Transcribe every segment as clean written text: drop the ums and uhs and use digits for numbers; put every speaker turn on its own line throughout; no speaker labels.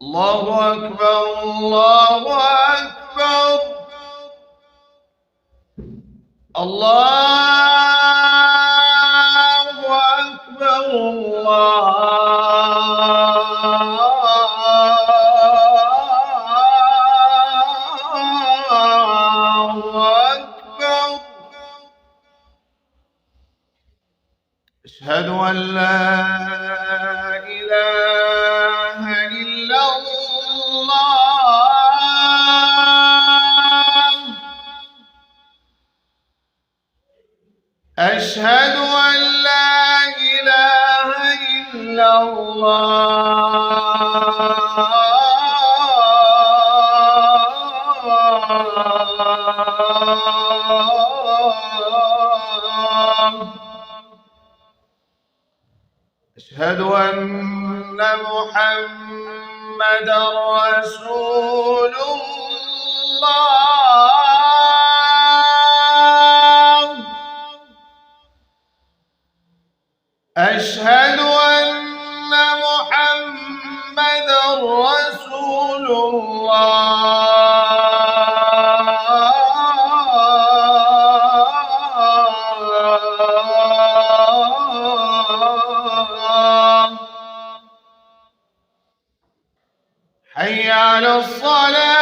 الله أكبر الله أكبر الله أكبر الله أكبر. أشهد أن لا إله إلا الله. أشهد أن لا إله إلا الله. أشهد أن محمدًا رسول الله. أشهد أن محمدًا رسول الله. حي على الصلاة.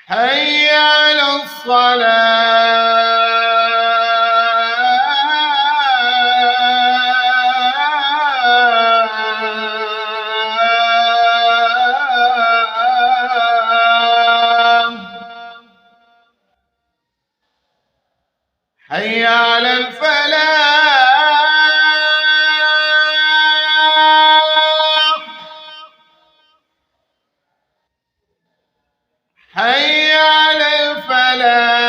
حي على الصلاة. حي على الفلاح. حي على الفلاح.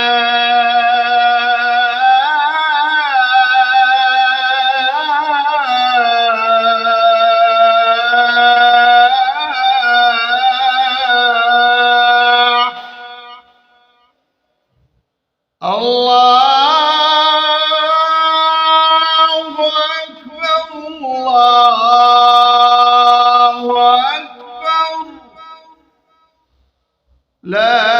الله أكبر الله أكبر. لا